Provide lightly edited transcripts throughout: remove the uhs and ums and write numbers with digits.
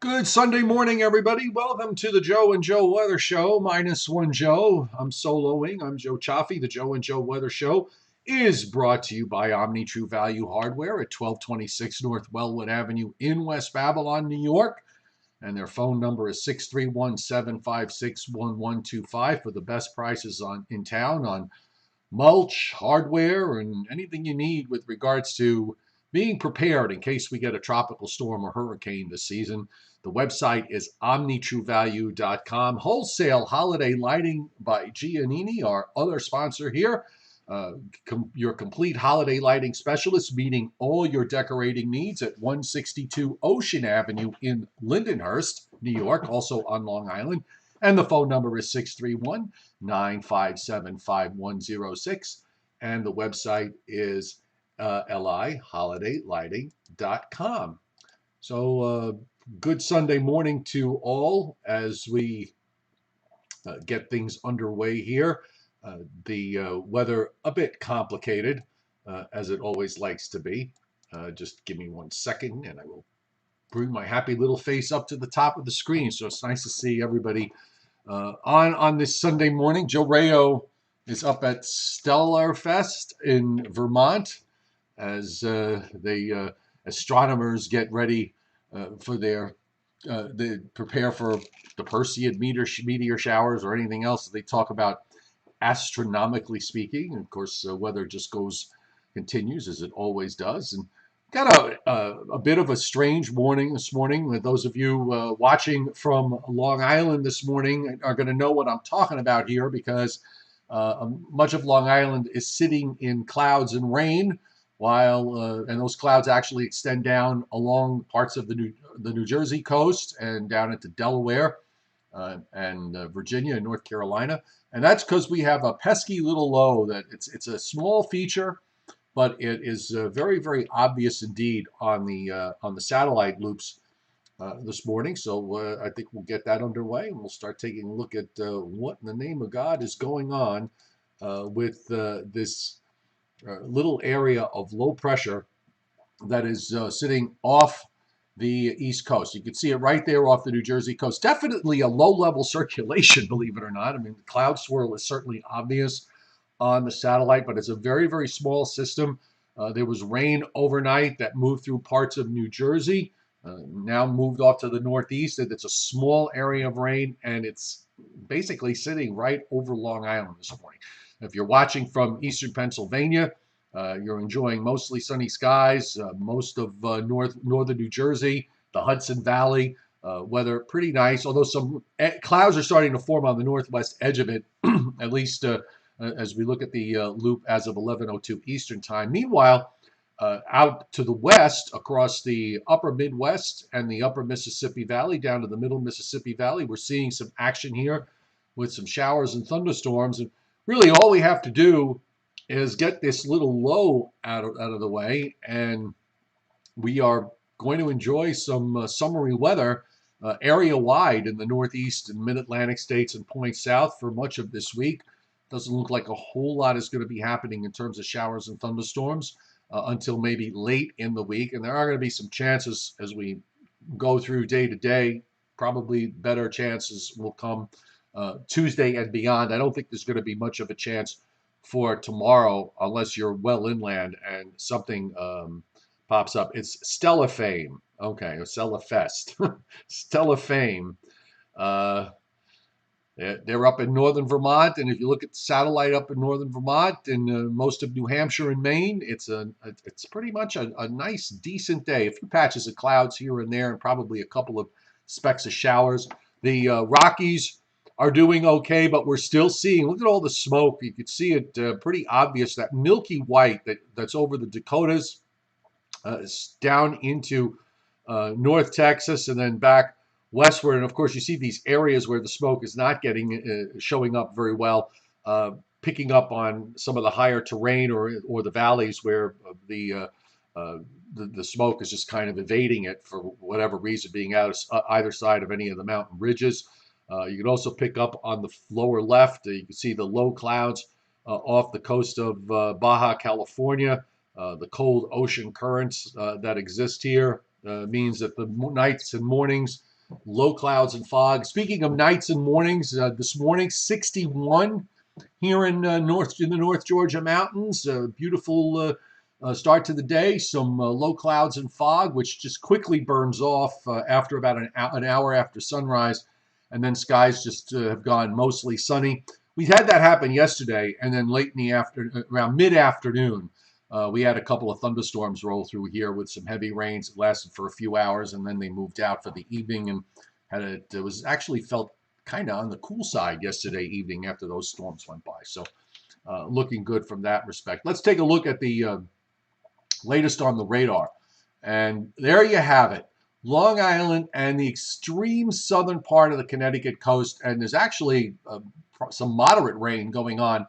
Good Sunday morning, everybody. Welcome to the Joe and Joe Weather Show. Minus one Joe. I'm soloing. I'm Joe Chaffee. The Joe and Joe Weather Show is brought to you by Omni True Value Hardware at 1226 North Wellwood Avenue in West Babylon, New York. And their phone number is 631-756-1125 for the best prices in town on mulch, hardware, and anything you need with regards to being prepared in case we get a tropical storm or hurricane this season. The website is omnitruevalue.com. Wholesale holiday lighting by Giannini, our other sponsor here. Your complete holiday lighting specialist, meeting all your decorating needs at 162 Ocean Avenue in Lindenhurst, New York, also on Long Island. And the phone number is 631-957-5106. And the website is liholidaylighting.com. So good Sunday morning to all as we get things underway here. The weather a bit complicated, as it always likes to be. Just give me 1 second and I will bring my happy little face up to the top of the screen. So it's nice to see everybody on this Sunday morning. Joe Rayo is up at Stellarfest in Vermont as the astronomers get ready for they prepare for the Perseid meteor showers or anything else that they talk about astronomically speaking. And of course, weather just continues as it always does. And got a bit of a strange morning this morning. Those of you watching from Long Island this morning are going to know what I'm talking about here because much of Long Island is sitting in clouds and rain, and those clouds actually extend down along parts of the New Jersey coast and down into Delaware and Virginia and North Carolina. And that's because we have a pesky little low that it's a small feature, but it is very, very obvious indeed on the satellite loops this morning. So I think we'll get that underway, and we'll start taking a look at what in the name of God is going on with this little area of low pressure that is sitting off the East Coast. You can see it right there off the New Jersey coast. Definitely a low-level circulation, believe it or not. I mean, the cloud swirl is certainly obvious on the satellite, but it's a very, very small system. There was rain overnight that moved through parts of New Jersey, now moved off to the northeast. It's a small area of rain, and it's basically sitting right over Long Island this morning. If you're watching from eastern Pennsylvania, you're enjoying mostly sunny skies, most of northern New Jersey, the Hudson Valley, weather pretty nice, although some clouds are starting to form on the northwest edge of it, at least as we look at the loop as of 11:02 Eastern Time. Meanwhile, out to the west, across the upper Midwest and the upper Mississippi Valley, down to the middle Mississippi Valley, we're seeing some action here with some showers and thunderstorms. And really all we have to do is get this little low out of the way, and we are going to enjoy some summery weather area-wide in the Northeast and Mid-Atlantic states and points south for much of this week. Doesn't look like a whole lot is going to be happening in terms of showers and thunderstorms until maybe late in the week. And there are going to be some chances as we go through day to day. Probably better chances will come Tuesday and beyond. I don't think there's going to be much of a chance for tomorrow unless you're well inland and something pops up. It's Stellafame. Okay, or Stellafest. Stellafame. They're up in northern Vermont, and if you look at the satellite up in northern Vermont and most of New Hampshire and Maine, it's pretty much a nice, decent day. A few patches of clouds here and there, and probably a couple of specks of showers. The Rockies are doing okay, but we're still seeing. Look at all the smoke. You can see it pretty obvious. That milky white that's over the Dakotas, down into North Texas, and then back westward. And of course, you see these areas where the smoke is not showing up very well, picking up on some of the higher terrain or the valleys where the smoke is just kind of evading it for whatever reason, being out either side of any of the mountain ridges. You can also pick up on the lower left. You can see the low clouds off the coast of Baja California. The cold ocean currents that exist here means that the nights and mornings low clouds and fog. Speaking of nights and mornings, this morning 61 here in the North Georgia mountains. Beautiful start to the day. Some low clouds and fog, which just quickly burns off after about an hour after sunrise, and then skies just have gone mostly sunny. We had that happen yesterday, and then late in the around mid-afternoon, we had a couple of thunderstorms roll through here with some heavy rains. It lasted for a few hours, and then they moved out for the evening, and it was actually felt kind of on the cool side yesterday evening after those storms went by. So looking good from that respect. Let's take a look at the latest on the radar. And there you have it. Long Island and the extreme southern part of the Connecticut coast. And there's actually some moderate rain going on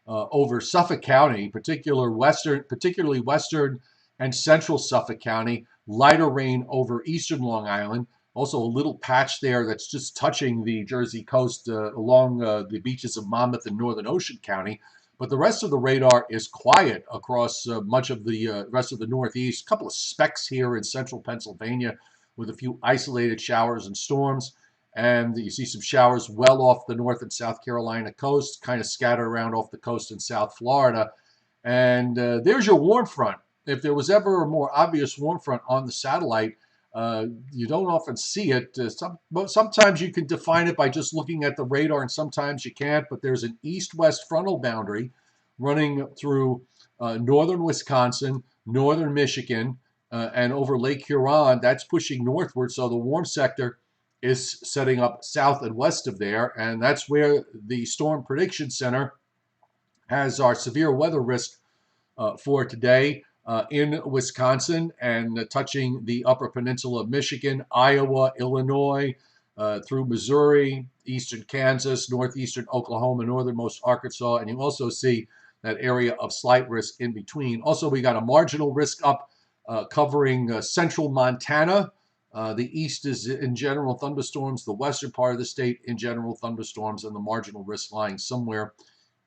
over Suffolk County, particularly western and central Suffolk County. Lighter rain over eastern Long Island. Also a little patch there that's just touching the Jersey coast along the beaches of Monmouth and Northern Ocean County. But the rest of the radar is quiet across much of the rest of the Northeast. A couple of specks here in central Pennsylvania with a few isolated showers and storms. And you see some showers well off the North and South Carolina coast, kind of scattered around off the coast in South Florida. And there's your warm front. If there was ever a more obvious warm front on the satellite, you don't often see it. Sometimes you can define it by just looking at the radar, and sometimes you can't. But there's an east-west frontal boundary running through northern Wisconsin, northern Michigan, and over Lake Huron. That's pushing northward, so the warm sector is setting up south and west of there, and that's where the Storm Prediction Center has our severe weather risk for today. In Wisconsin and touching the upper peninsula of Michigan, Iowa, Illinois, through Missouri, eastern Kansas, northeastern Oklahoma, northernmost Arkansas, and you also see that area of slight risk in between. Also, we got a marginal risk up covering central Montana. The east is in general thunderstorms, the western part of the state in general thunderstorms, and the marginal risk lying somewhere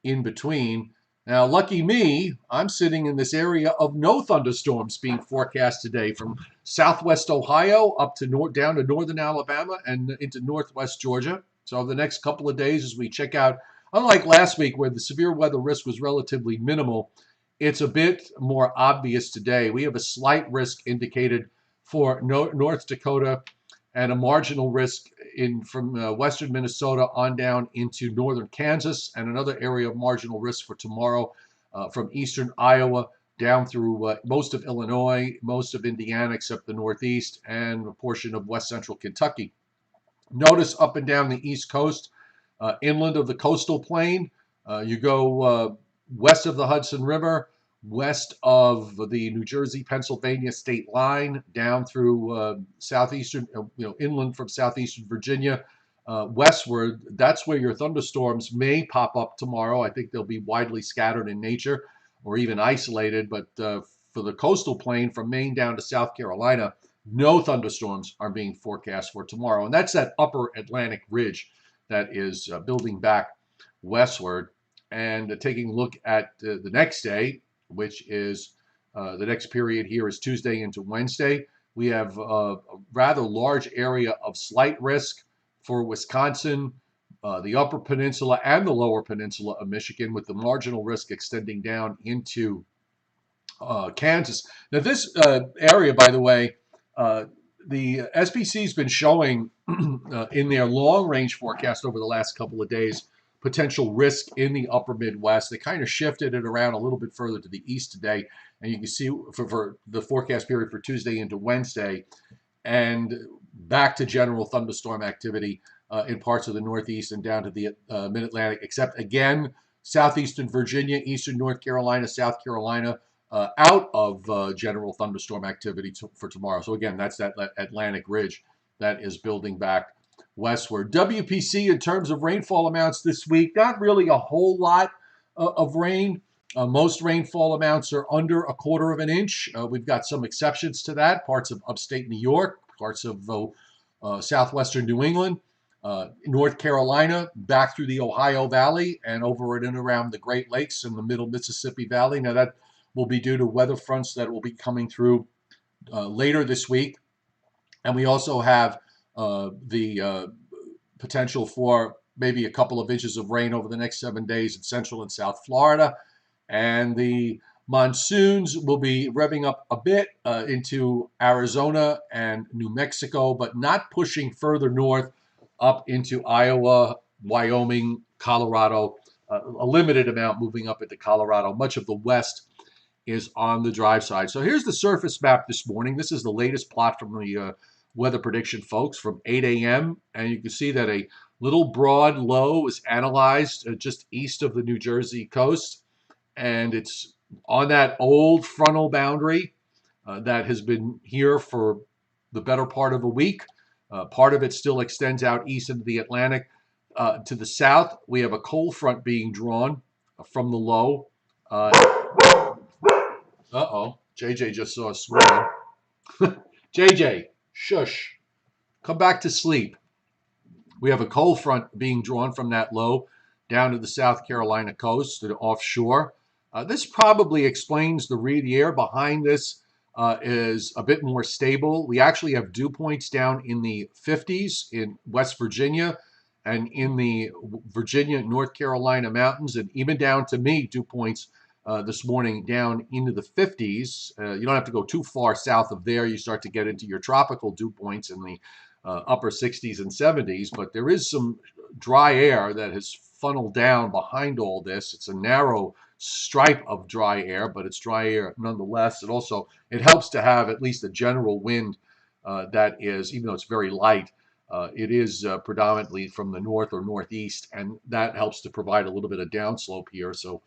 in between. Now, lucky me, I'm sitting in this area of no thunderstorms being forecast today from southwest Ohio up to down to northern Alabama and into northwest Georgia. So the next couple of days as we check out, unlike last week where the severe weather risk was relatively minimal, it's a bit more obvious today. We have a slight risk indicated for North Dakota and a marginal risk from western Minnesota on down into northern Kansas, and another area of marginal risk for tomorrow from eastern Iowa down through most of Illinois, most of Indiana except the Northeast, and a portion of west central Kentucky. Notice up and down the East Coast, inland of the coastal plain, you go west of the Hudson River, west of the New Jersey-Pennsylvania state line, down through southeastern, inland from southeastern Virginia, westward. That's where your thunderstorms may pop up tomorrow. I think they'll be widely scattered in nature or even isolated, but for the coastal plain from Maine down to South Carolina, no thunderstorms are being forecast for tomorrow. And that's that upper Atlantic ridge that is building back westward. And taking a look at the next day, which is the next period here is Tuesday into Wednesday. We have a rather large area of slight risk for Wisconsin, the upper peninsula and the lower peninsula of Michigan, with the marginal risk extending down into Kansas. Now this area, by the way, the SPC has been showing in their long-range forecast over the last couple of days potential risk in the upper Midwest. They kind of shifted it around a little bit further to the east today, and you can see for the forecast period for Tuesday into Wednesday, and back to general thunderstorm activity in parts of the Northeast and down to the Mid-Atlantic, except again, southeastern Virginia, eastern North Carolina, South Carolina, out of general thunderstorm activity for tomorrow. So again, that's that Atlantic ridge that is building back westward. WPC in terms of rainfall amounts this week, not really a whole lot of rain. Most rainfall amounts are under a quarter of an inch. We've got some exceptions to that. Parts of upstate New York, parts of southwestern New England, North Carolina, back through the Ohio Valley and over and around the Great Lakes and the middle Mississippi Valley. Now that will be due to weather fronts that will be coming through later this week. And we also have the potential for maybe a couple of inches of rain over the next 7 days in central and south Florida. And the monsoons will be revving up a bit into Arizona and New Mexico, but not pushing further north up into Iowa, Wyoming, Colorado. A limited amount moving up into Colorado. Much of the west is on the dry side. So here's the surface map this morning. This is the latest plot from the weather prediction folks from 8 a.m. And you can see that a little broad low is analyzed just east of the New Jersey coast. And it's on that old frontal boundary that has been here for the better part of a week. Part of it still extends out east into the Atlantic. To the south, we have a cold front being drawn from the low. Uh-oh, JJ just saw a squirrel. JJ, shush, come back to sleep. We have a cold front being drawn from that low down to the South Carolina coast and offshore. This probably explains the air behind this is a bit more stable. We actually have dew points down in the 50s in West Virginia and in the Virginia, North Carolina mountains, and even down to me, dew points this morning down into the 50s. You don't have to go too far south of there. You start to get into your tropical dew points in the upper 60s and 70s, but there is some dry air that has funneled down behind all this. It's a narrow stripe of dry air, but it's dry air nonetheless. And also, it helps to have at least a general wind that is, even though it's very light, it is predominantly from the north or northeast, and that helps to provide a little bit of downslope here. So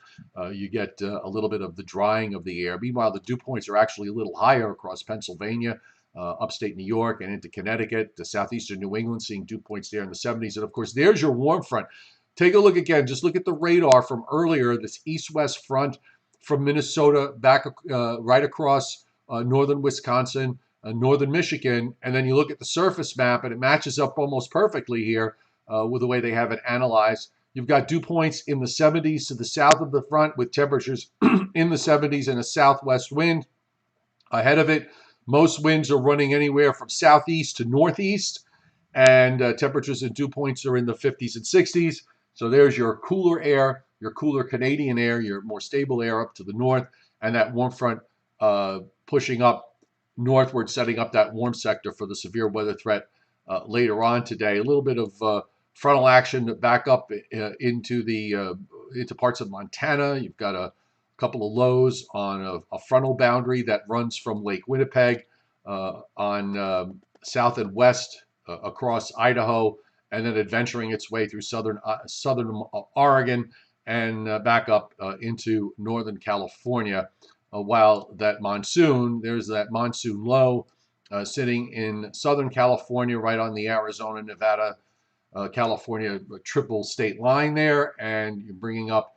you get a little bit of the drying of the air. Meanwhile, the dew points are actually a little higher across Pennsylvania, upstate New York, and into Connecticut, to southeastern New England, seeing dew points there in the 70s. And of course, there's your warm front. Take a look again. Just look at the radar from earlier, this east-west front from Minnesota back right across northern Wisconsin, northern Michigan, and then you look at the surface map, and it matches up almost perfectly here with the way they have it analyzed. You've got dew points in the 70s to the south of the front with temperatures in the 70s and a southwest wind. Ahead of it, most winds are running anywhere from southeast to northeast, and temperatures and dew points are in the 50s and 60s. So there's your cooler air, your cooler Canadian air, your more stable air up to the north, and that warm front pushing up northward, setting up that warm sector for the severe weather threat later on today. A little bit of frontal action back up into parts of Montana. You've got a couple of lows on a frontal boundary that runs from Lake Winnipeg on south and west across Idaho, and then adventuring its way through southern Oregon and back up into northern California. While that monsoon, there's that monsoon low sitting in southern California, right on the Arizona, Nevada, California triple state line there, and you're bringing up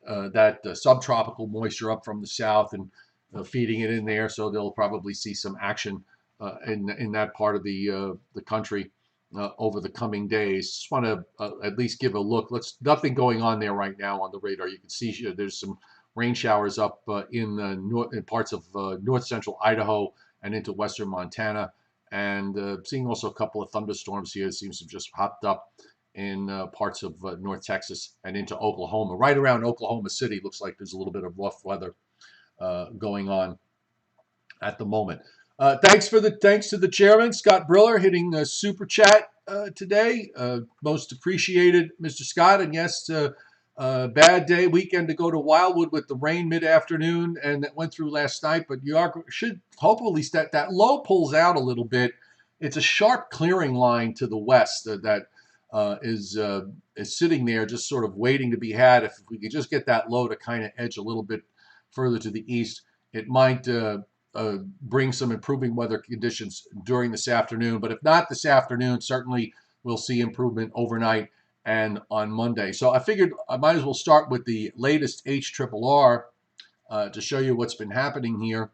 that subtropical moisture up from the south and feeding it in there. So they'll probably see some action in that part of the country over the coming days. Just want to at least give a look. Nothing going on there right now on the radar. You can see there's some rain showers up in parts of north central Idaho and into western Montana, and seeing also a couple of thunderstorms here. It seems to have just popped up in parts of North Texas and into Oklahoma. Right around Oklahoma City, looks like there's a little bit of rough weather going on at the moment. Thanks to the chairman, Scott Briller, hitting super chat today. Most appreciated, Mr. Scott. And yes, bad day weekend to go to Wildwood with the rain mid-afternoon, and that went through last night. But you should hopefully that low pulls out a little bit. It's a sharp clearing line to the west that is sitting there, just sort of waiting to be had. If we could just get that low to kind of edge a little bit further to the east, it might bring some improving weather conditions during this afternoon. But if not this afternoon, certainly we'll see improvement overnight and on Monday. So I figured I might as well start with the latest HRRR to show you what's been happening here.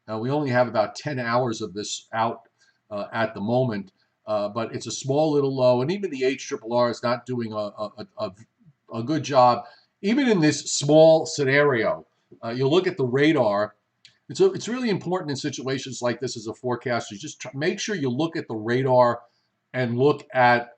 We only have about 10 hours of this out at the moment, but it's a small little low, and even the HRRR is not doing a good job. Even in this small scenario, you look at the radar. It's really important in situations like this as a forecaster. Just make sure you look at the radar and look at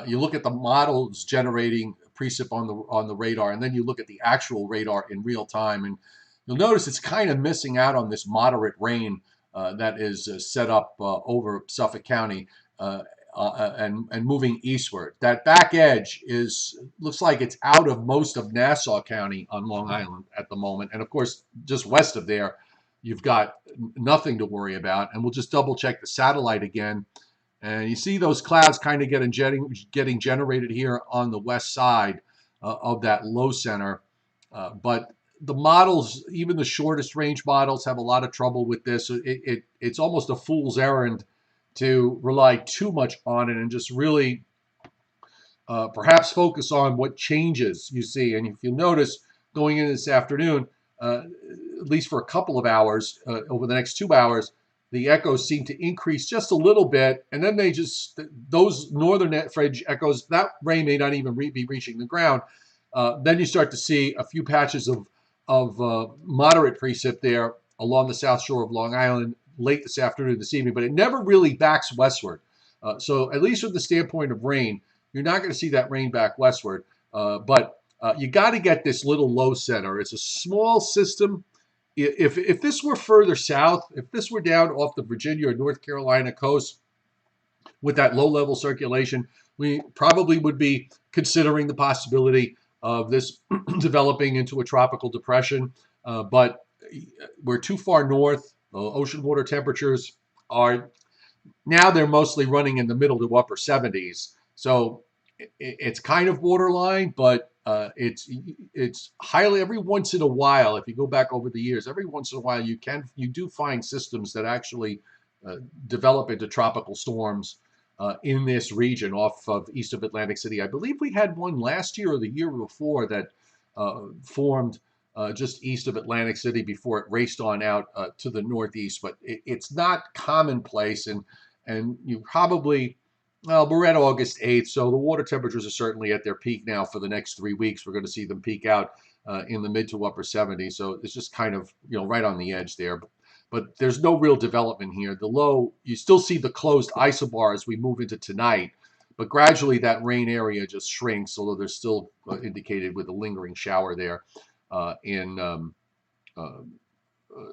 you look at the models generating precip on the radar, and then you look at the actual radar in real time, and you'll notice it's kind of missing out on this moderate rain that is set up over Suffolk County and moving eastward. That back edge looks like it's out of most of Nassau County on Long Island at the moment, and of course, just west of there, you've got nothing to worry about. And we'll just double check the satellite again. And you see those clouds kind of getting generated here on the west side of that low center. But the models, even the shortest range models, have a lot of trouble with this. It's almost a fool's errand to rely too much on it and just really perhaps focus on what changes you see. And if you notice, going in this afternoon, at least for a couple of hours, over the next 2 hours, the echoes seem to increase just a little bit, and then those northern fringe echoes, that rain may not even be reaching the ground. Then you start to see a few patches of moderate precip there along the south shore of Long Island late this afternoon, this evening, but it never really backs westward. So at least from the standpoint of rain, you're not going to see that rain back westward. But you got to get this little low center. It's a small system. If this were further south, if this were down off the Virginia or North Carolina coast with that low-level circulation, we probably would be considering the possibility of this developing into a tropical depression. But we're too far north. Ocean water temperatures are now they're mostly running in the middle to upper 70s. So it's kind of borderline, but it's highly, every once in a while, if you go back over the years, every once in a while you do find systems that actually develop into tropical storms in this region off of east of Atlantic City. I believe we had one last year or the year before that formed just east of Atlantic City before it raced on out to the northeast. But it's not commonplace, and you probably, well, we're at August 8th, so the water temperatures are certainly at their peak now for the next 3 weeks. We're going to see them peak out in the mid to upper 70s. So it's just kind of, right on the edge there. But there's no real development here. The low, you still see the closed isobar as we move into tonight, but gradually that rain area just shrinks, although there's still indicated with a lingering shower there in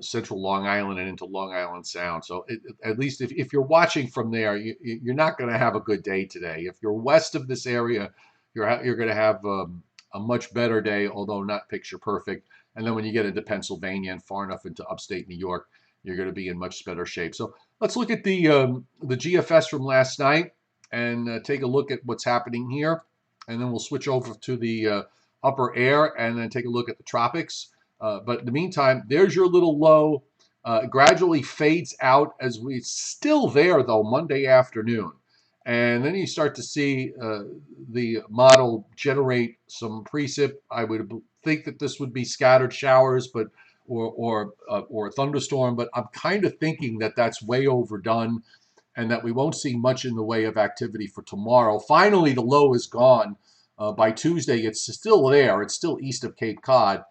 central Long Island and into Long Island Sound. So at least if you're watching from there, you're not going to have a good day today. If you're west of this area, you're going to have a much better day, although not picture perfect. And then when you get into Pennsylvania and far enough into upstate New York, you're going to be in much better shape. So let's look at the GFS from last night and take a look at what's happening here. And then we'll switch over to the upper air and then take a look at the tropics. But in the meantime, there's your little low. Gradually fades out as it's still there, though, Monday afternoon. And then you start to see the model generate some precip. I would think that this would be scattered showers, but or a thunderstorm. But I'm kind of thinking that that's way overdone, and that we won't see much in the way of activity for tomorrow. Finally, the low is gone. By Tuesday, it's still there. It's still east of Cape Cod.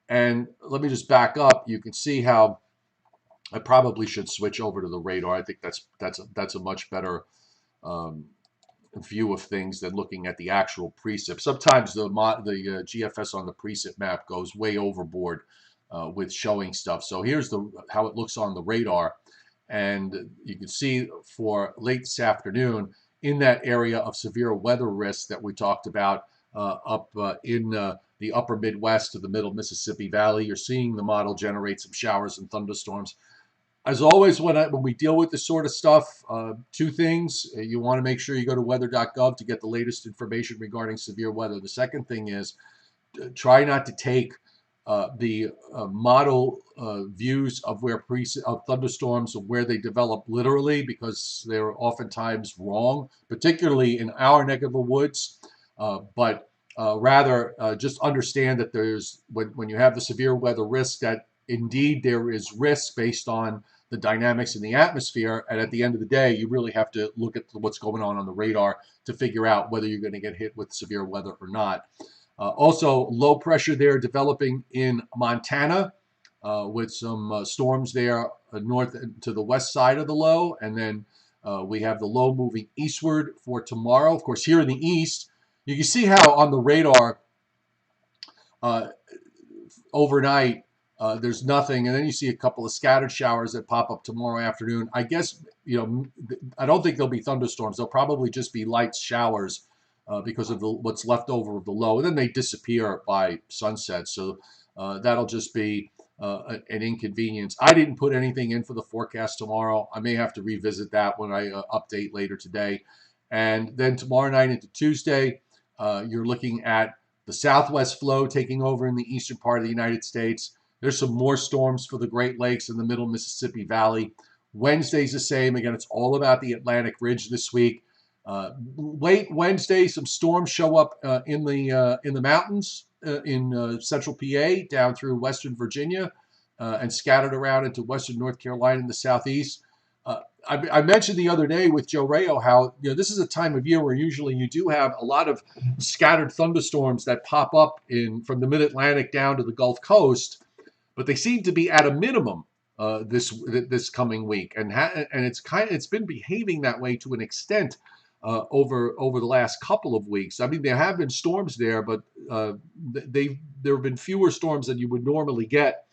And let me just back up. You can see how I probably should switch over to the radar. I think that's a much better view of things than looking at the actual precip. Sometimes the GFS on the precip map goes way overboard with showing stuff. So here's how it looks on the radar. And you can see for late this afternoon in that area of severe weather risk that we talked about up in the upper Midwest to the middle Mississippi Valley, you're seeing the model generate some showers and thunderstorms. As always, when we deal with this sort of stuff, two things. You want to make sure you go to weather.gov to get the latest information regarding severe weather. The second thing is try not to take the model views of of thunderstorms and where they develop literally, because they're oftentimes wrong, particularly in our neck of the woods. But rather just understand that there's when you have the severe weather risk, that indeed there is risk based on the dynamics in the atmosphere, and at the end of the day, you really have to look at what's going on the radar to figure out whether you're going to get hit with severe weather or not. Also, low pressure there developing in Montana with some storms there north to the west side of the low, and then We have the low moving eastward for tomorrow. Of course, here in the east, you can see how on the radar uh, overnight there's nothing, and then you see a couple of scattered showers that pop up tomorrow afternoon. I guess, I don't think there'll be thunderstorms. They'll probably just be light showers because of what's left over of the low, and then they disappear by sunset. So that'll just be an inconvenience. I didn't put anything in for the forecast tomorrow. I may have to revisit that when I update later today. And then tomorrow night into Tuesday, you're looking at the southwest flow taking over in the eastern part of the United States. There's some more storms for the Great Lakes and the middle Mississippi Valley. Wednesday's the same. Again, it's all about the Atlantic Ridge this week. Late Wednesday, some storms show up in the mountains in central PA down through western Virginia and scattered around into western North Carolina and the southeast. I mentioned the other day with Joe Rayo how this is a time of year where usually you do have a lot of scattered thunderstorms that pop up from the Mid-Atlantic down to the Gulf Coast, but they seem to be at a minimum this coming week, and it's been behaving that way to an extent over the last couple of weeks. I mean, there have been storms there, but there have been fewer storms than you would normally get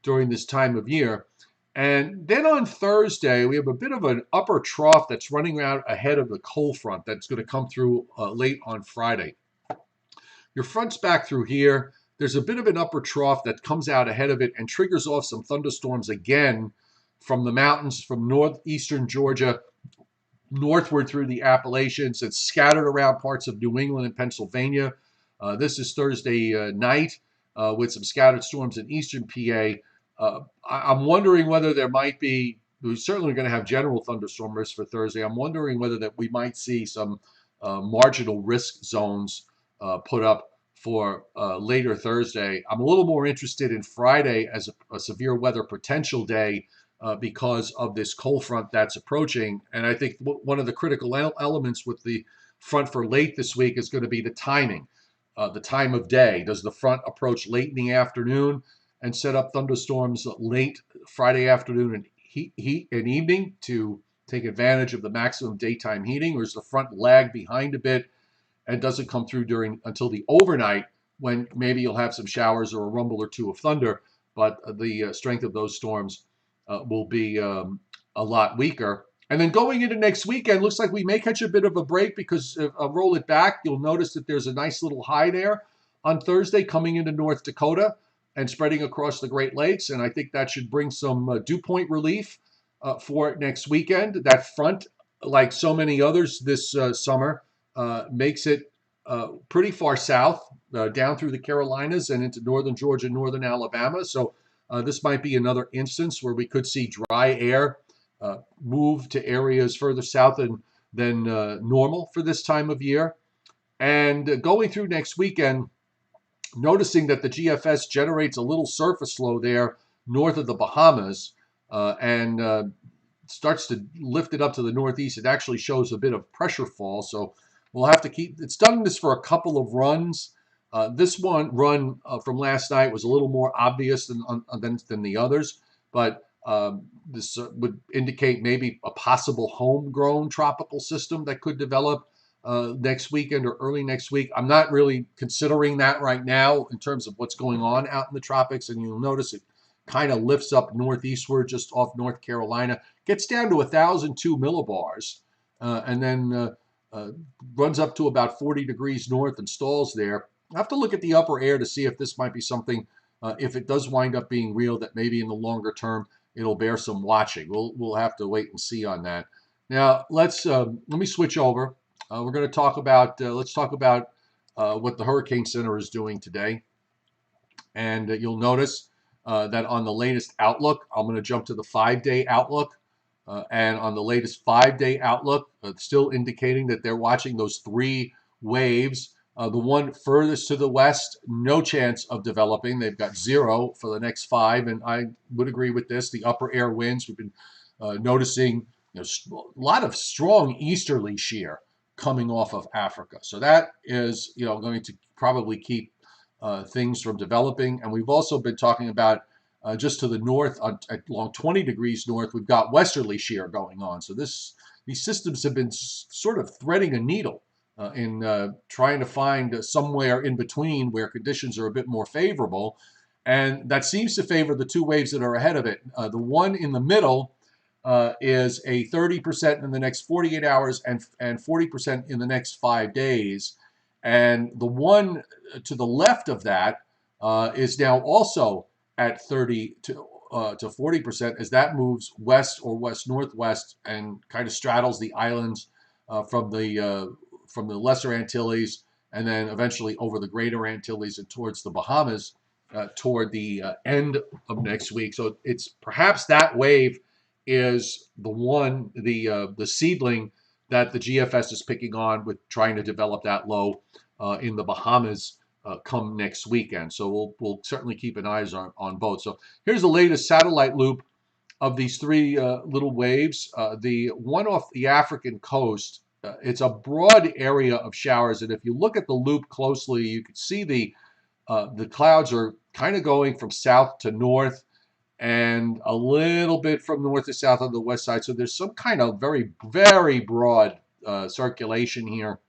during this time of year. And then on Thursday, we have a bit of an upper trough that's running out ahead of the cold front that's going to come through late on Friday. Your front's back through here. There's a bit of an upper trough that comes out ahead of it and triggers off some thunderstorms again from the mountains from northeastern Georgia northward through the Appalachians. It's scattered around parts of New England and Pennsylvania. This is Thursday night with some scattered storms in eastern PA. I'm wondering whether there might be, we're certainly going to have general thunderstorm risk for Thursday. I'm wondering whether that we might see some marginal risk zones put up for later Thursday. I'm a little more interested in Friday as a severe weather potential day because of this cold front that's approaching. And I think one of the critical elements with the front for late this week is going to be the timing, the time of day. Does the front approach late in the afternoon and set up thunderstorms late Friday afternoon and heat and evening to take advantage of the maximum daytime heating, or is the front lag behind a bit and doesn't come through until the overnight when maybe you'll have some showers or a rumble or two of thunder, but the strength of those storms will be a lot weaker. And then going into next weekend, looks like we may catch a bit of a break because if I roll it back, you'll notice that there's a nice little high there on Thursday coming into North Dakota and spreading across the Great Lakes. And I think that should bring some dew point relief for next weekend. That front, like so many others this summer, makes it pretty far south, down through the Carolinas and into northern Georgia, northern Alabama. So this might be another instance where we could see dry air move to areas further south than normal for this time of year. And going through next weekend, noticing that the GFS generates a little surface low there north of the Bahamas and starts to lift it up to the northeast. It actually shows a bit of pressure fall. So we'll have to it's done this for a couple of runs. This one run from last night was a little more obvious than the others, but this would indicate maybe a possible homegrown tropical system that could develop next weekend or early next week. I'm not really considering that right now in terms of what's going on out in the tropics, and you'll notice it kind of lifts up northeastward just off North Carolina, gets down to 1,002 millibars, and then runs up to about 40 degrees north and stalls there. I have to look at the upper air to see if this might be something, if it does wind up being real, that maybe in the longer term it'll bear some watching. We'll have to wait and see on that. Now let me switch over. We're going to talk about let's talk about what the Hurricane Center is doing today, and you'll notice that on the latest outlook, I'm going to jump to the 5-day outlook. And on the latest 5-day outlook, still indicating that they're watching those 3 waves. The one furthest to the west, no chance of developing. They've got 0 for the next 5, and I would agree with this. The upper air winds, we've been noticing a lot of strong easterly shear coming off of Africa. So that is going to probably keep things from developing. And we've also been talking about just to the north, along 20 degrees north, we've got westerly shear going on. So this these systems have been sort of threading a needle in trying to find somewhere in between where conditions are a bit more favorable. And that seems to favor the two waves that are ahead of it. The one in the middle is a 30% in the next 48 hours and 40% in the next 5 days. And the one to the left of that is now also at 30 to 40% as that moves west or west-northwest and kind of straddles the islands from the Lesser Antilles and then eventually over the Greater Antilles and towards the Bahamas toward the end of next week. So it's perhaps that wave is the seedling that the GFS is picking on with trying to develop that low in the Bahamas come next weekend. So we'll certainly keep an eye on both. So here's the latest satellite loop of these three little waves. The one off the African coast, it's a broad area of showers, and if you look at the loop closely, you can see the clouds are kind of going from south to north and a little bit from north to south on the west side. So there's some kind of very, very broad circulation here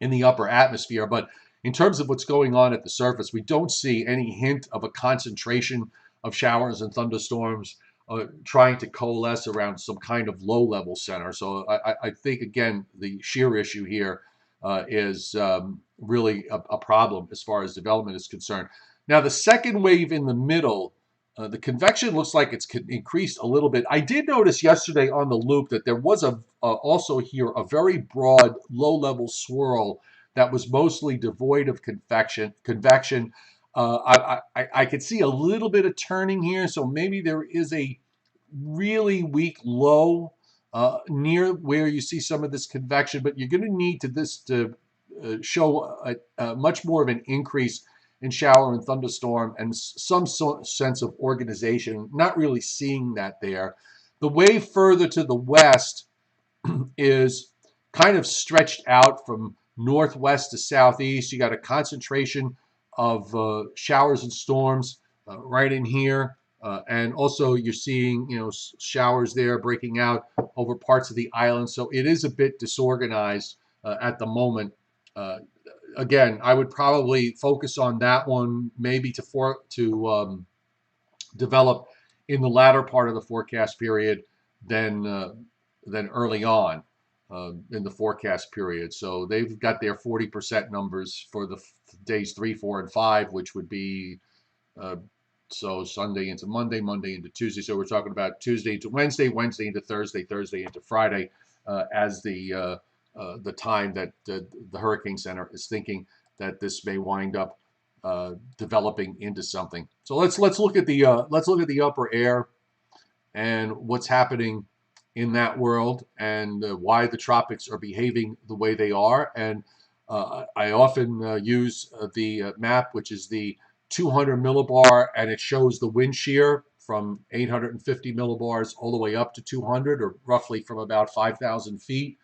in the upper atmosphere. But in terms of what's going on at the surface, we don't see any hint of a concentration of showers and thunderstorms trying to coalesce around some kind of low-level center. So I think, again, the shear issue here is really a problem as far as development is concerned. Now, the second wave in the middle, the convection looks like it's increased a little bit. I did notice yesterday on the loop that there was also here a very broad low-level swirl that was mostly devoid of convection. I could see a little bit of turning here, so maybe there is a really weak low near where you see some of this convection, but you're going to need to show much more of an increase in shower and thunderstorm and some sense of organization. Not really seeing that there. The wave further to the west is kind of stretched out from northwest to southeast. You got a concentration of showers and storms right in here. And also you're seeing, showers there breaking out over parts of the island. So it is a bit disorganized at the moment. Again, I would probably focus on that one, maybe to develop in the latter part of the forecast period than early on in the forecast period. So they've got their 40% numbers for the days 3, 4, and 5, which would be so Sunday into Monday, Monday into Tuesday. So we're talking about Tuesday into Wednesday, Wednesday into Thursday, Thursday into Friday as the time that the Hurricane Center is thinking that this may wind up developing into something. So let's look at the upper air and what's happening in that world and why the tropics are behaving the way they are. And I often use the map, which is the 200 millibar, and it shows the wind shear from 850 millibars all the way up to 200, or roughly from about 5,000 feet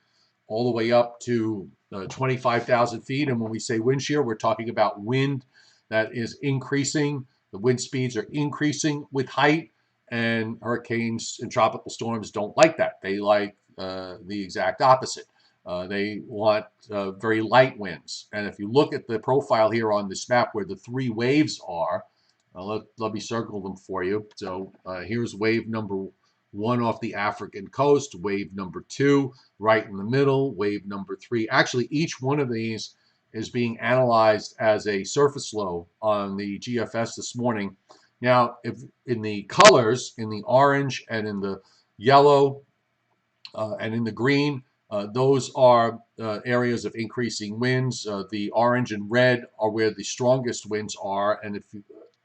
all the way up to 25,000 feet. And when we say wind shear, we're talking about wind that is increasing. The wind speeds are increasing with height, and hurricanes and tropical storms don't like that. They like the exact opposite. They want very light winds. And if you look at the profile here on this map where the three waves are, let me circle them for you. So here's wave number 1 off the African coast, wave number 2 right in the middle, wave number 3. Actually, each one of these is being analyzed as a surface low on the GFS this morning. Now, if in the colors, in the orange and in the yellow and in the green, those are areas of increasing winds. The orange and red are where the strongest winds are, and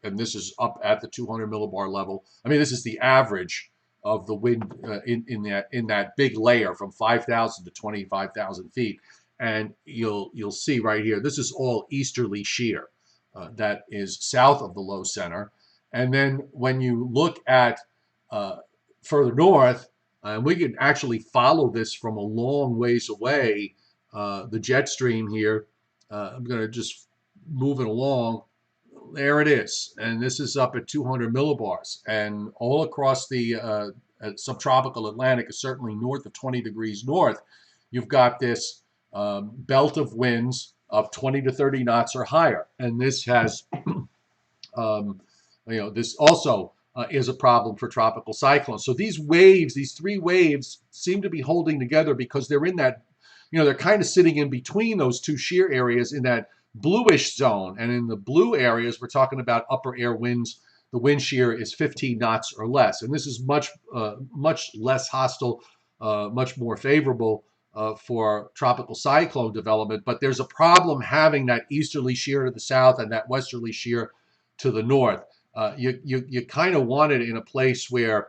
this is up at the 200 millibar level. I mean, this is the average of the wind in that big layer from 5,000 to 25,000 feet. And you'll see right here, this is all easterly shear that is south of the low center. And then when you look at further north, we can actually follow this from a long ways away, the jet stream here. I'm going to just move it along. There it is. And this is up at 200 millibars. And all across the subtropical Atlantic is certainly north of 20 degrees north, you've got this belt of winds of 20 to 30 knots or higher. And this has, this also is a problem for tropical cyclones. So these waves, these three waves, seem to be holding together because they're in that, they're kind of sitting in between those two shear areas in that bluish zone. And in the blue areas, we're talking about upper air winds. The wind shear is 15 knots or less. And this is much less hostile, much more favorable for tropical cyclone development. But there's a problem having that easterly shear to the south and that westerly shear to the north. You kind of want it in a place where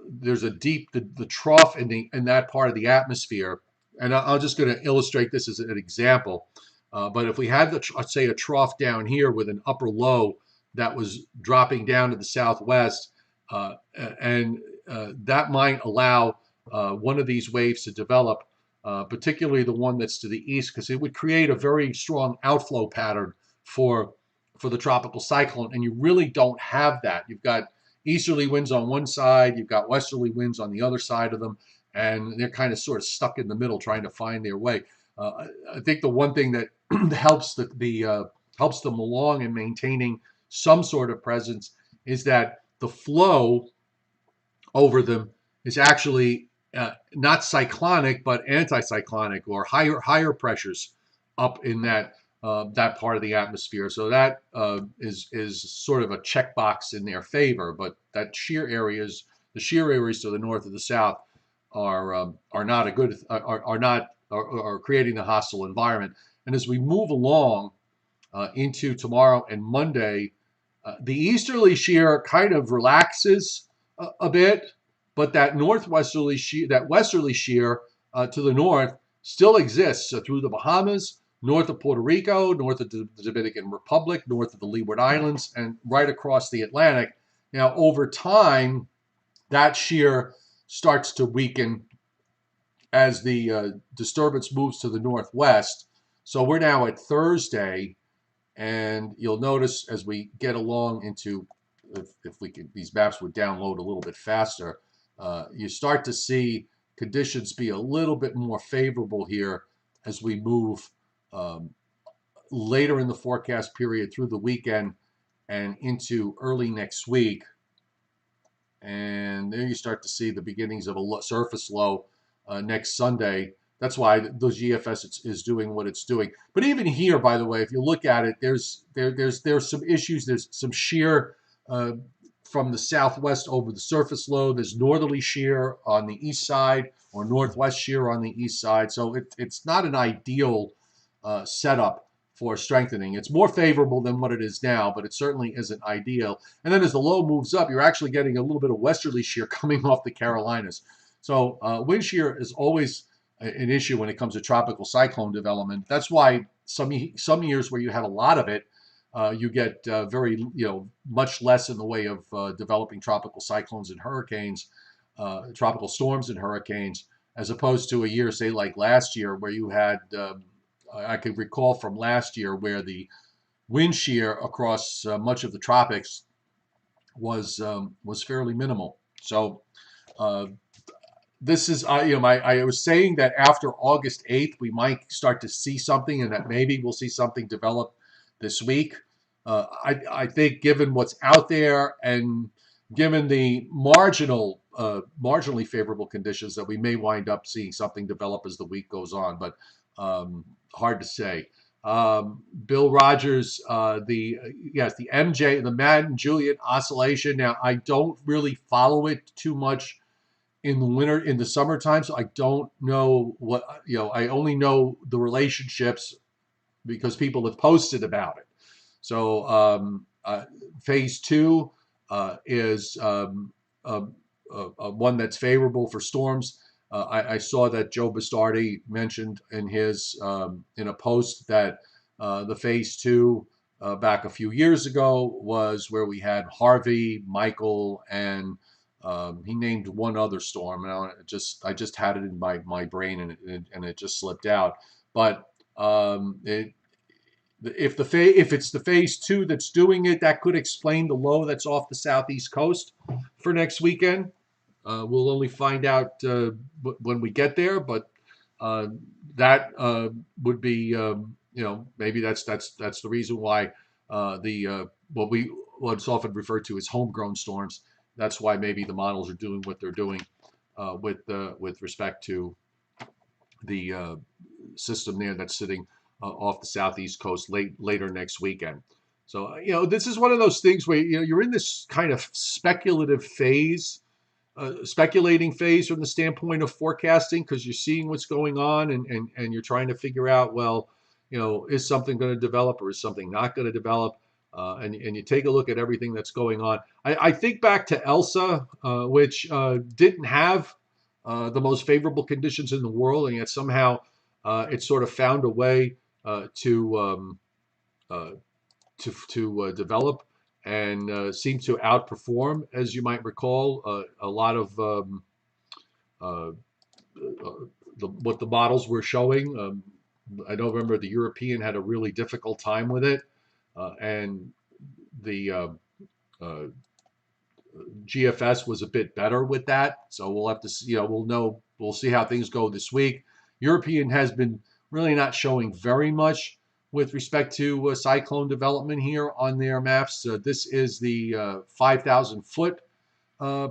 there's a deep, the trough in that part of the atmosphere. And I'm just going to illustrate this as an example. But if we had, let's say, a trough down here with an upper low that was dropping down to the southwest, and that might allow one of these waves to develop, particularly the one that's to the east, because it would create a very strong outflow pattern for the tropical cyclone, and you really don't have that. You've got easterly winds on one side, you've got westerly winds on the other side of them, and they're kind of sort of stuck in the middle trying to find their way. I think the one thing that helps helps them along in maintaining some sort of presence is that the flow over them is actually not cyclonic but anticyclonic, or higher pressures up in that part of the atmosphere. So that is sort of a checkbox in their favor. But the shear areas to the north and the south are not a good are creating the hostile environment. And as we move along into tomorrow and Monday, the easterly shear kind of relaxes a bit, but that westerly shear to the north still exists through the Bahamas, north of Puerto Rico, north of the Dominican Republic, north of the Leeward Islands, and right across the Atlantic. Now, over time, that shear starts to weaken as the disturbance moves to the northwest. So we're now at Thursday, and you'll notice as we get along into, if we could, these maps would download a little bit faster, you start to see conditions be a little bit more favorable here as we move later in the forecast period through the weekend and into early next week. And there you start to see the beginnings of a surface low next Sunday. That's why the GFS is doing what it's doing. But even here, by the way, if you look at it, there's some issues. There's some shear from the southwest over the surface low. There's northerly shear on the east side, or northwest shear on the east side. So it's not an ideal setup for strengthening. It's more favorable than what it is now, but it certainly isn't ideal. And then as the low moves up, you're actually getting a little bit of westerly shear coming off the Carolinas. So wind shear is always an issue when it comes to tropical cyclone development. That's why some years where you have a lot of it, you get much less in the way of developing tropical cyclones and hurricanes, tropical storms and hurricanes, as opposed to a year, say like last year, where you had, I could recall from last year where the wind shear across much of the tropics was fairly minimal. So this is, I was saying that after August 8th, we might start to see something, and that maybe we'll see something develop this week. I think given what's out there and given the marginally favorable conditions, that we may wind up seeing something develop as the week goes on, but hard to say. Bill Rogers, the MJ, the Madden-Juliet oscillation. Now, I don't really follow it too much in the summertime, so I don't know what, I only know the relationships because people have posted about it. So phase 2 is one that's favorable for storms. I saw that Joe Bastardi mentioned in his in a post that the phase 2 back a few years ago was where we had Harvey, Michael, and he named one other storm. And I just had it in my brain, and it just slipped out. But if it's the phase 2 that's doing it, that could explain the low that's off the southeast coast for next weekend. We'll only find out when we get there, but uh, that would be, maybe that's the reason why the what's often referred to as homegrown storms. That's why maybe the models are doing what they're doing with respect to the system there that's sitting off the southeast coast later next weekend. So this is one of those things where you're in this kind of speculating phase from the standpoint of forecasting, because you're seeing what's going on, and you're trying to figure out, well, is something going to develop or is something not going to develop? And you take a look at everything that's going on. I think back to Elsa, which didn't have the most favorable conditions in the world, and yet somehow it sort of found a way uh, develop and seem to outperform, as you might recall, a lot of uh, what the models were showing. I don't remember the European had a really difficult time with it, and the uh, GFS was a bit better with that. So we'll have to see, we'll see how things go this week. European has been really not showing very much with respect to cyclone development here on their maps. This is the 5,000 foot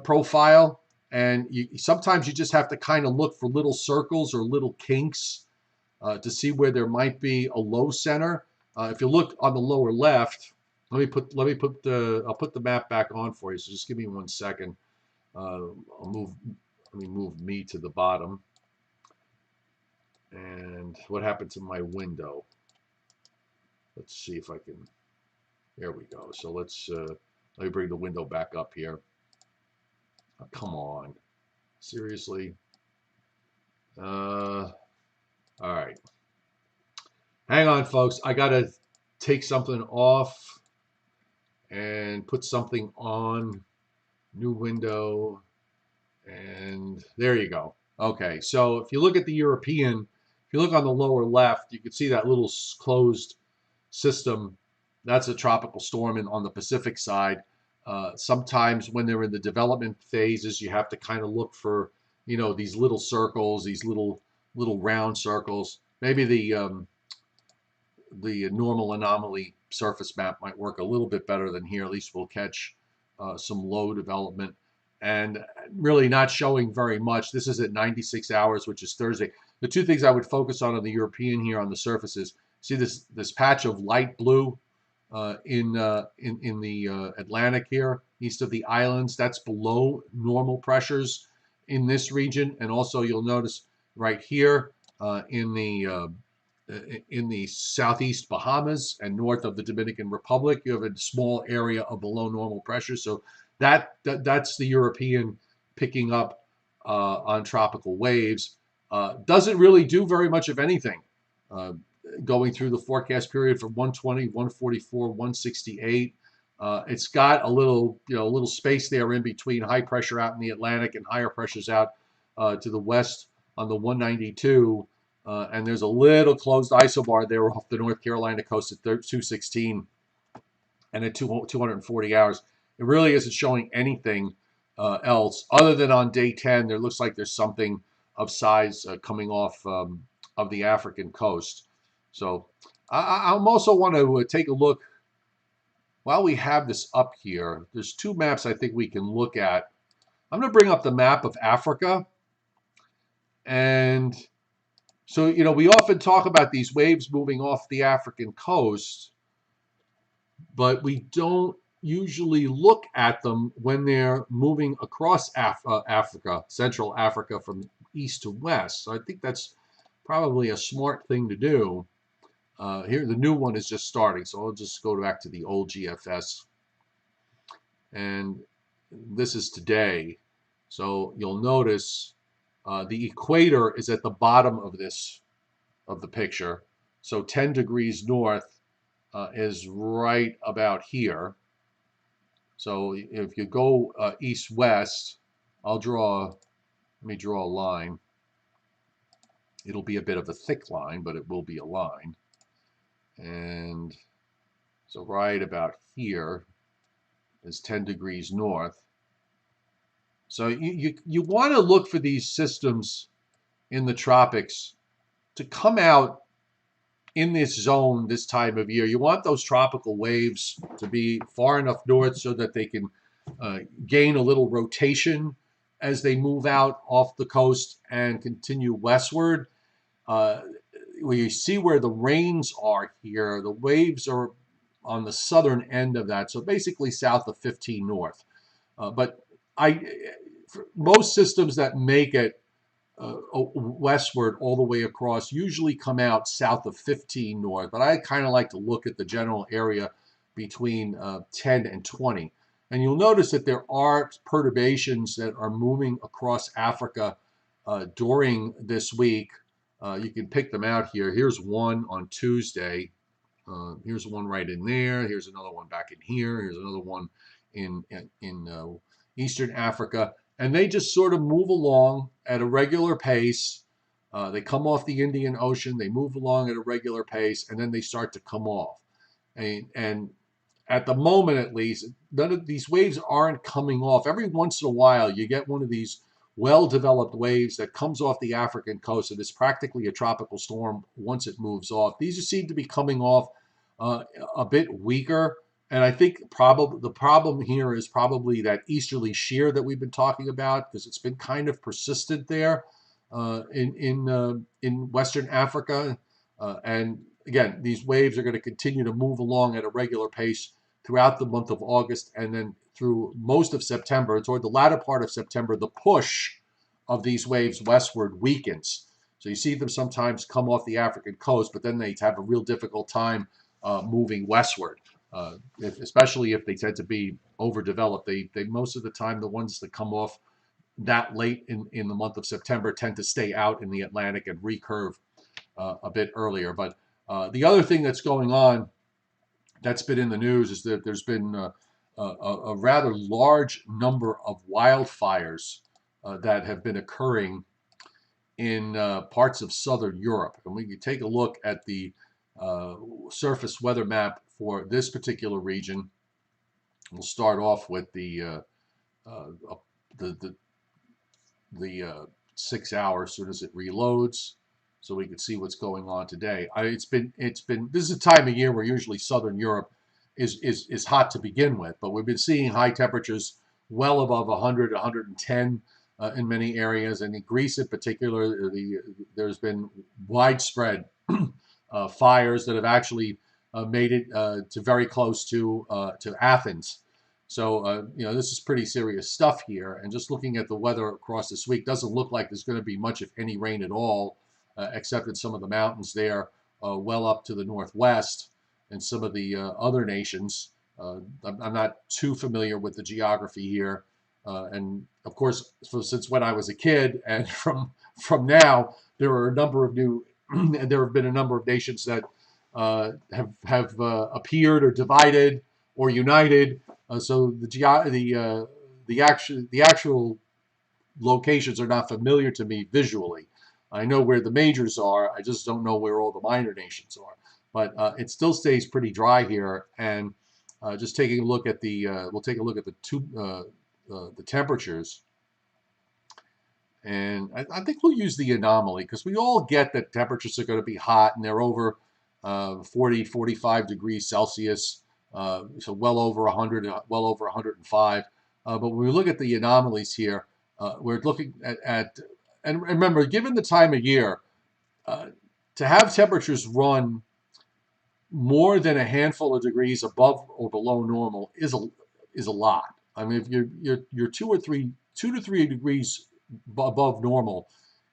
profile. And sometimes you just have to kind of look for little circles or little kinks to see where there might be a low center. If you look on the lower left, I'll put the map back on for you. So just give me 1 second. Let me move me to the bottom. And what happened to my window? Let's see if I can. There we go. So let me bring the window back up here. Oh, come on, seriously. All right. Hang on, folks. I gotta take something off and put something on. New window, and there you go. Okay, so if you look at the European, if you look on the lower left, you can see that little closed system. That's a tropical storm on the Pacific side. Sometimes when they're in the development phases, you have to kind of look for, these little circles, these little round circles. Maybe the normal anomaly surface map might work a little bit better than here. At least we'll catch some low development, and really not showing very much. This is at 96 hours, which is Thursday. The two things I would focus on the European here on the surfaces. See this patch of light blue in the Atlantic here, east of the islands. That's below normal pressures in this region, and also you'll notice right here in the southeast Bahamas and north of the Dominican Republic, you have a small area of below normal pressure. So that's the European picking up on tropical waves. Doesn't really do very much of anything. Going through the forecast period from 120, 144, 168. It's got a little space there in between high pressure out in the Atlantic and higher pressures out to the west on the 192. And there's a little closed isobar there off the North Carolina coast at 216 and at 240 hours. It really isn't showing anything else other than on day 10. There looks like there's something of size coming off of the African coast. So I also want to take a look while we have this up here. There's two maps I think we can look at. I'm going to bring up the map of Africa. And so, we often talk about these waves moving off the African coast, but we don't usually look at them when they're moving across Africa, Central Africa, from east to west. So I think that's probably a smart thing to do. Here, the new one is just starting, so I'll just go back to the old GFS. And this is today. So you'll notice the equator is at the bottom of the picture. So 10 degrees north is right about here. So if you go east-west, let me draw a line. It'll be a bit of a thick line, but it will be a line. And so right about here is 10 degrees north. So you want to look for these systems in the tropics to come out in this zone this time of year. You want those tropical waves to be far enough north so that they can gain a little rotation as they move out off the coast and continue westward. Uh, where you see where the rains are here, the waves are on the southern end of that, so basically south of 15 north. But I, for most systems that make it westward all the way across usually come out south of 15 north, but I kind of like to look at the general area between 10 and 20. And you'll notice that there are perturbations that are moving across Africa during this week. You can pick them out here. Here's one on Tuesday. Here's one right in there. Here's another one back in here. Here's another one in Eastern Africa. And they just sort of move along at a regular pace. They come off the Indian Ocean. They move along at a regular pace, and then they start to come off. And at the moment, at least, none of these waves aren't coming off. Every once in a while, you get one of these well-developed waves that comes off the African coast. It is practically a tropical storm once it moves off. These just seem to be coming off a bit weaker. And I think the problem here is probably that easterly shear that we've been talking about, because it's been kind of persistent there in Western Africa. And again, these waves are going to continue to move along at a regular pace throughout the month of August, and then through most of September. Toward the latter part of September, the push of these waves westward weakens. So you see them sometimes come off the African coast, but then they have a real difficult time moving westward. Especially if they tend to be overdeveloped. They most of the time, the ones that come off that late in the month of September tend to stay out in the Atlantic and recurve a bit earlier. But the other thing that's going on that's been in the news is that there's been a rather large number of wildfires that have been occurring in parts of southern Europe. And we can take a look at the surface weather map for this particular region. We'll start off with the 6 hours as soon as it reloads, so we can see what's going on today. It's been this is a time of year where usually southern Europe is hot to begin with, but we've been seeing high temperatures well above 100, 110 in many areas, and in Greece in particular, there's been widespread fires that have actually made it to very close to Athens. So, this is pretty serious stuff here. And just looking at the weather across this week, doesn't look like there's going to be much, if any, rain at all, except in some of the mountains there, well up to the northwest, and some of the other nations. I'm not too familiar with the geography here. And of course, since when I was a kid, and from now, there have been a number of nations that have appeared or divided or united. So the actual locations are not familiar to me visually. I know where the majors are. I just don't know where all the minor nations are. But it still stays pretty dry here. And just taking a look at we'll take a look at the temperatures. And I think we'll use the anomaly, because we all get that temperatures are going to be hot and they're over 40, 45 degrees Celsius, so well over 100, well over 105. But when we look at the anomalies here, we're looking at and remember, given the time of year, to have temperatures run more than a handful of degrees above or below normal is a lot. I mean, if you're 2 to 3 degrees above normal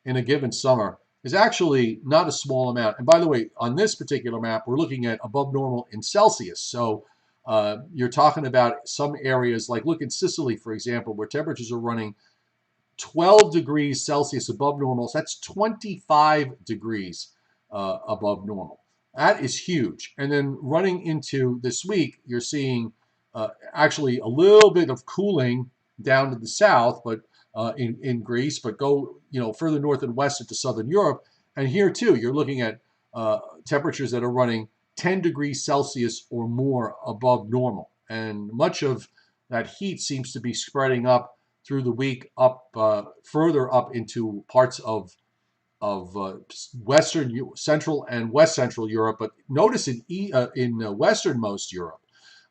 in a given summer is actually not a small amount. And by the way, on this particular map, we're looking at above normal in Celsius. So you're talking about some areas, like look in Sicily, for example, where temperatures are running 12 degrees Celsius above normal. So that's 25 degrees above normal. That is huge. And then running into this week, you're seeing actually a little bit of cooling down to the south, but in Greece, but go further north and west into southern Europe. And here too, you're looking at temperatures that are running 10 degrees Celsius or more above normal. And much of that heat seems to be spreading up through the week up further up into parts of Western, Central, and West Central Europe. But notice in westernmost Europe,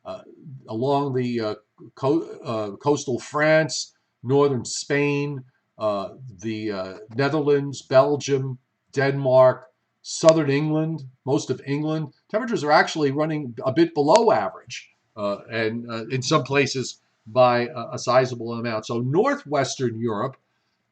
uh, along the coastal France, northern Spain, the Netherlands, Belgium, Denmark, southern England, most of England, temperatures are actually running a bit below average, and in some places by a sizable amount. So northwestern Europe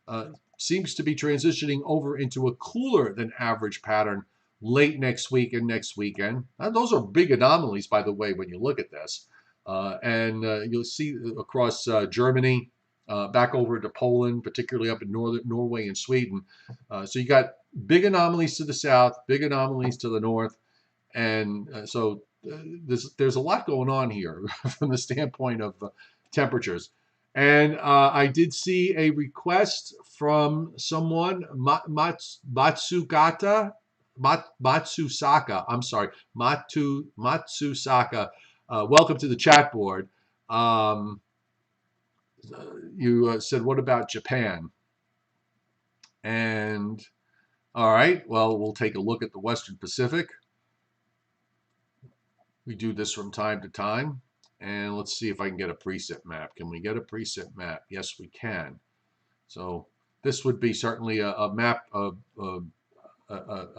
uh, seems to be transitioning over into a cooler than average pattern late next week and next weekend. Those are big anomalies, by the way, when you look at this. And you'll see across Germany, back over to Poland, particularly up in Norway and Sweden. So you got big anomalies to the south, big anomalies to the north. And there's a lot going on here from the standpoint of temperatures. And I did see a request from someone, Matsusaka. I'm sorry, Matsusaka. Welcome to the chat board. Um, you said, what about Japan? And all right, well, we'll take a look at the Western Pacific. We do this from time to time. And let's see if I can get a preset map. Can we get a preset map? Yes, we can. So this would be certainly a map of a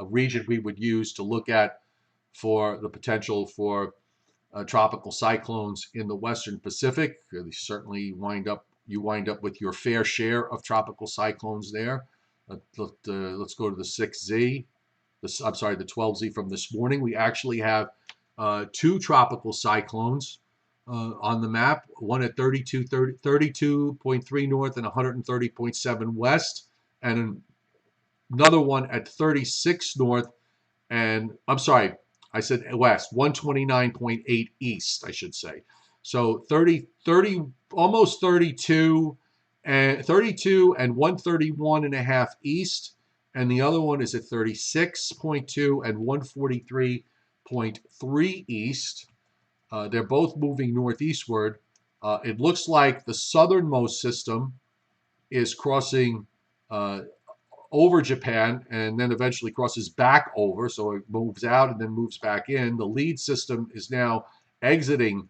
region we would use to look at for the potential for tropical cyclones in the Western Pacific. They certainly you wind up with your fair share of tropical cyclones there. Let's go to the 6Z. I'm sorry, the 12Z from this morning. We actually have two tropical cyclones on the map, one at 32.3 north and 130.7 west, and another one at 36 north and, I'm sorry, I said west, 129.8 east, I should say. So 30, almost 32 and 131 and a half east, and the other one is at 36.2 and 143.3 east. They're both moving northeastward. It looks like the southernmost system is crossing over Japan and then eventually crosses back over. So it moves out and then moves back in. The lead system is now exiting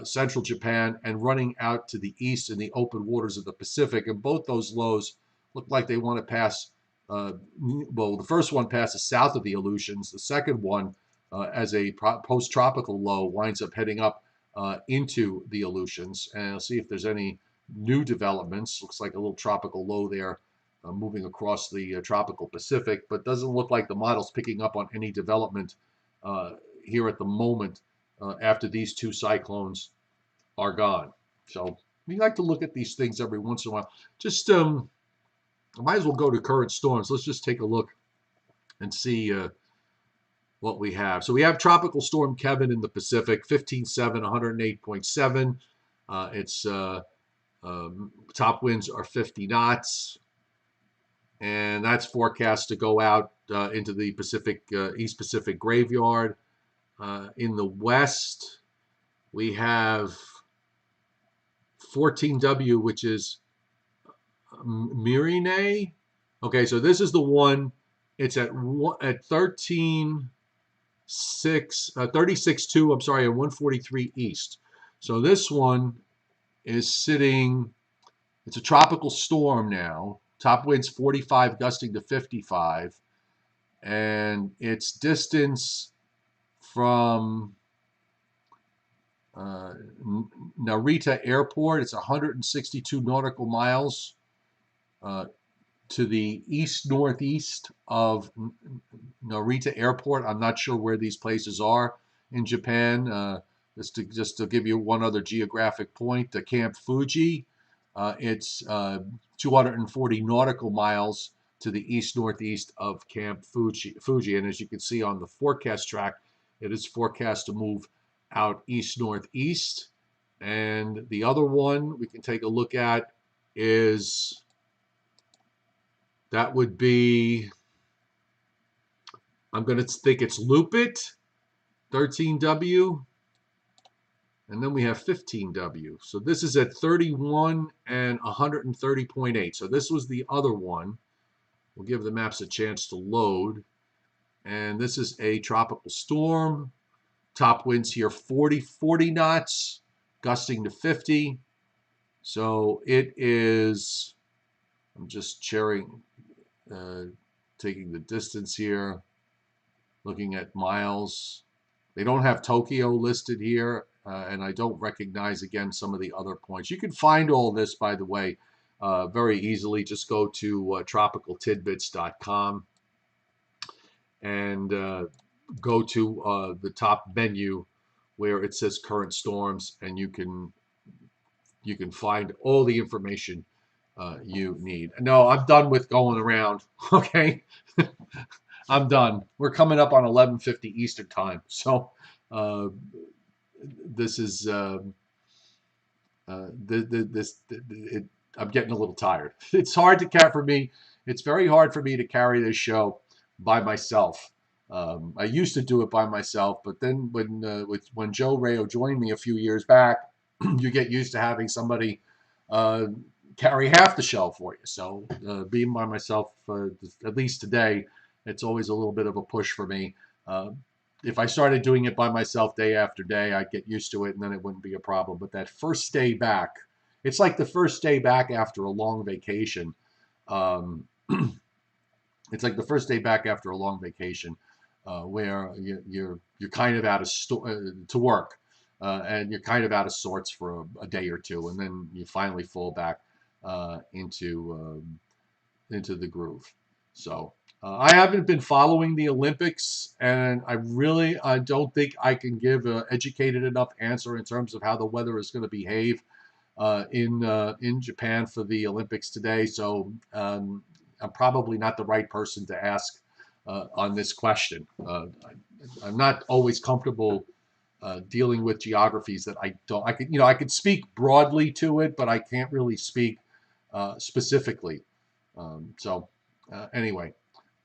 central Japan and running out to the east in the open waters of the Pacific. And both those lows look like they want to pass. Well, the first one passes south of the Aleutians. The second one, as a post-tropical low, winds up heading up into the Aleutians. And I'll see if there's any new developments. Looks like a little tropical low there moving across the tropical Pacific, but doesn't look like the model's picking up on any development here at the moment after these two cyclones are gone. So we like to look at these things every once in a while. Just might as well go to current storms. Let's just take a look and see what we have. So we have Tropical Storm Kevin in the Pacific, 15.7, 108.7. Its top winds are 50 knots. And that's forecast to go out into the Pacific, East Pacific graveyard. In the west, we have 14W, which is Mirine. Okay, so this is the one. It's at 36.2, I'm sorry, and 143 east. So this one is sitting, it's a tropical storm now. Top winds 45, gusting to 55. And its distance from Narita Airport, it's 162 nautical miles to the east-northeast of Narita Airport. I'm not sure where these places are in Japan. Just to give you one other geographic point, Camp Fuji, it's 240 nautical miles to the east-northeast of Camp Fuji. And as you can see on the forecast track, it is forecast to move out east-northeast. And the other one we can take a look at is, that would be, I'm going to think it's Lupit, 13W. And then we have 15W. So this is at 31 and 130.8. So this was the other one. We'll give the maps a chance to load. And this is a tropical storm. Top winds here 40 knots, gusting to 50. So it is, I'm just taking the distance here, looking at miles. They don't have Tokyo listed here, and I don't recognize, again, some of the other points. You can find all this, by the way, very easily. Just go to tropicaltidbits.com and go to the top menu where it says current storms, and you can find all the information you need. No, I'm done with going around. Okay, I'm done. We're coming up on 11:50 Eastern time, so this is I'm getting a little tired. It's hard to for me. It's very hard for me to carry this show by myself. I used to do it by myself, but then when Joe Rayo joined me a few years back, you get used to having somebody carry half the show for you. So being by myself, at least today, it's always a little bit of a push for me. If I started doing it by myself day after day, I'd get used to it, and then it wouldn't be a problem. But that first day back, it's like the first day back after a long vacation. It's like the first day back after a long vacation, where you're kind of out of to work, and you're kind of out of sorts for a day or two, and then you finally fall back into the groove. So I haven't been following the Olympics, and I don't think I can give an educated enough answer in terms of how the weather is going to behave in Japan for the Olympics today. So I'm probably not the right person to ask on this question. I'm not always comfortable dealing with geographies that I don't. I could speak broadly to it, but I can't really speak specifically. Anyway,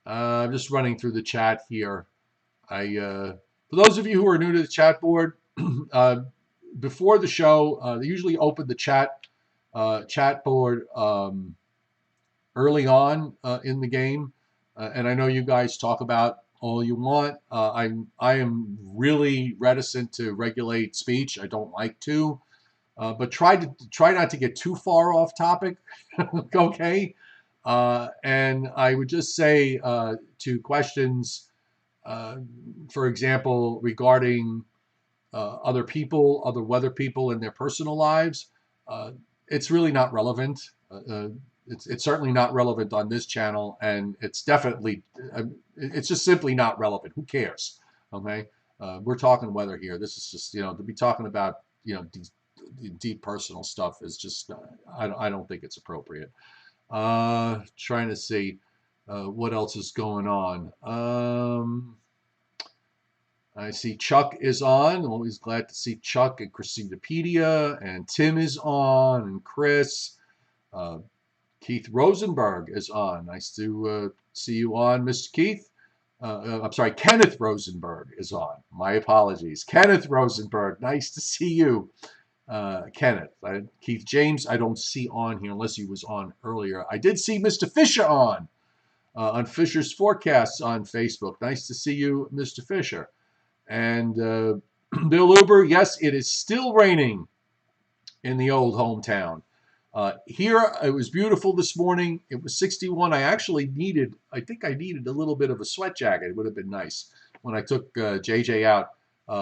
I'm just running through the chat here. For those of you who are new to the chat board, before the show, they usually open the chat board early on in the game, and I know you guys talk about all you want. I am really reticent to regulate speech. I don't like to, but try not to get too far off topic. Okay. And I would just say to questions, for example, regarding other people, other weather people in their personal lives, it's really not relevant. It's certainly not relevant on this channel, and it's definitely, it's just simply not relevant. Who cares? Okay, we're talking weather here. This is just, to be talking about, deep personal stuff is just, I don't think it's appropriate. Trying to see what else is going on. I see Chuck is on. Always glad to see Chuck and Christinapedia, and Tim is on, and Chris. Keith Rosenberg is on. Nice to see you on, Mr. Keith. I'm sorry, Kenneth Rosenberg is on. My apologies. Kenneth Rosenberg, nice to see you. Kenneth. Keith James, I don't see on here unless he was on earlier. I did see Mr. Fisher on Fisher's Forecasts on Facebook. Nice to see you, Mr. Fisher. And Bill Uber, yes, it is still raining in the old hometown. Here, it was beautiful this morning. It was 61. I think I needed a little bit of a sweat jacket. It would have been nice when I took JJ out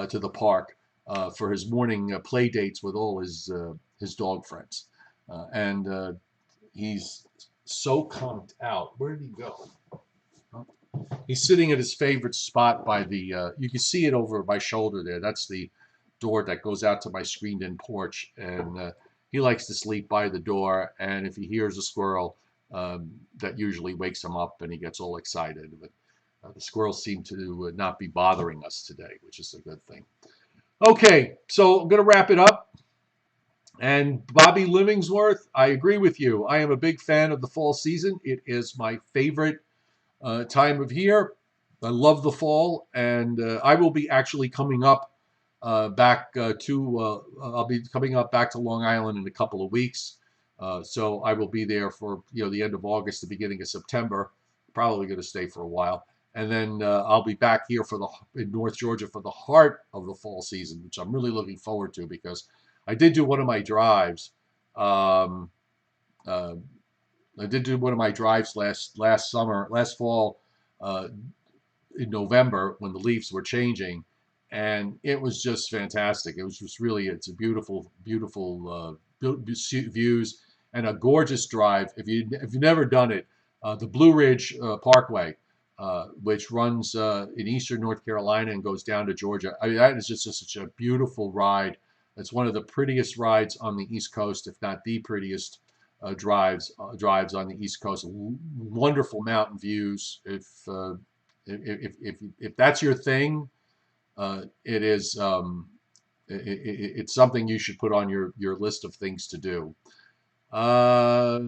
to the park for his morning play dates with all his dog friends. And he's so conked out. Where did he go? He's sitting at his favorite spot by the, you can see it over my shoulder there. That's the door that goes out to my screened-in porch. And he likes to sleep by the door. And if he hears a squirrel, that usually wakes him up and he gets all excited. But the squirrels seem to not be bothering us today, which is a good thing. Okay, so I'm going to wrap it up. And Bobby Livingsworth, I agree with you. I am a big fan of the fall season. It is my favorite time of year. I love the fall, and I will be actually coming up back I'll be coming up back to Long Island in a couple of weeks. So I will be there for the end of August, the beginning of September. Probably going to stay for a while, and then I'll be back here in North Georgia for the heart of the fall season, which I'm really looking forward to because I did do one of my drives. Um, uh, I did do one of my drives last fall, uh, in November when the leaves were changing, and it was just fantastic. It was just really, it's a beautiful, beautiful views and a gorgeous drive. If you've never done it, the Blue Ridge Parkway, which runs in eastern North Carolina and goes down to Georgia. I mean, that is just such a beautiful ride. It's one of the prettiest rides on the East Coast, if not the prettiest drives on the East Coast. Wonderful mountain views. If that's your thing, it is it's something you should put on your list of things to do. Uh,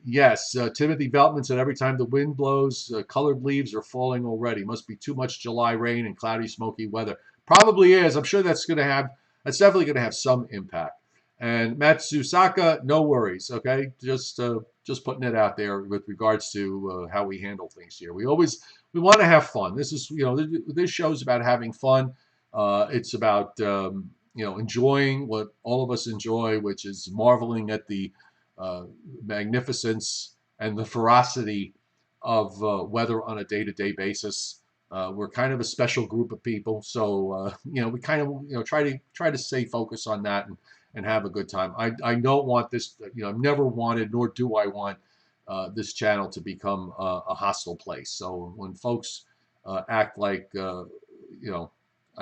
yes, Timothy Veltman said every time the wind blows, colored leaves are falling already. Must be too much July rain and cloudy, smoky weather. Probably is. I'm sure that's definitely going to have some impact. And Matsusaka, no worries. Okay, just putting it out there with regards to how we handle things here. We want to have fun. This show's about having fun. It's about enjoying what all of us enjoy, which is marveling at the uh, magnificence and the ferocity of weather on a day-to-day basis. We're kind of a special group of people, so we kind of try to stay focused on that and have a good time. I don't want this, I've never wanted, nor do I want this channel to become a hostile place. So when folks act like I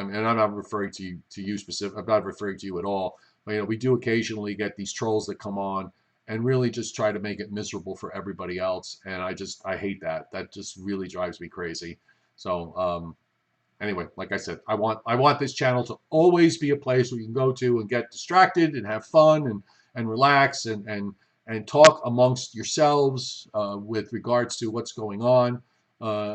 mean, and I'm not referring to you specific. I'm not referring to you at all. But we do occasionally get these trolls that come on and really just try to make it miserable for everybody else. And I hate that. That just really drives me crazy. So anyway, like I said, I want this channel to always be a place where you can go to and get distracted and have fun and relax and talk amongst yourselves with regards to what's going on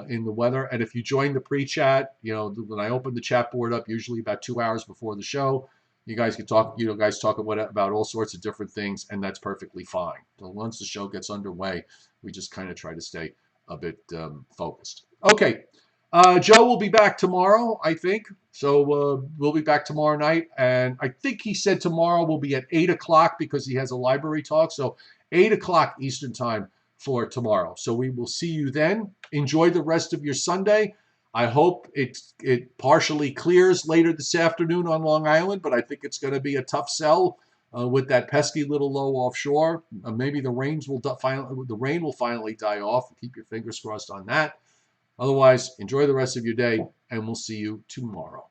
in the weather. And if you join the pre-chat, when I open the chat board up, usually about 2 hours before the show, you guys can talk. Guys talk about all sorts of different things, and that's perfectly fine. So once the show gets underway, we just kind of try to stay a bit focused. Okay. Joe will be back tomorrow, I think. So we'll be back tomorrow night. And I think he said tomorrow will be at 8 o'clock because he has a library talk. So 8 o'clock Eastern time for tomorrow. So we will see you then. Enjoy the rest of your Sunday. I hope it partially clears later this afternoon on Long Island, but I think it's going to be a tough sell with that pesky little low offshore. Maybe the rain will finally die off. Keep your fingers crossed on that. Otherwise, enjoy the rest of your day, and we'll see you tomorrow.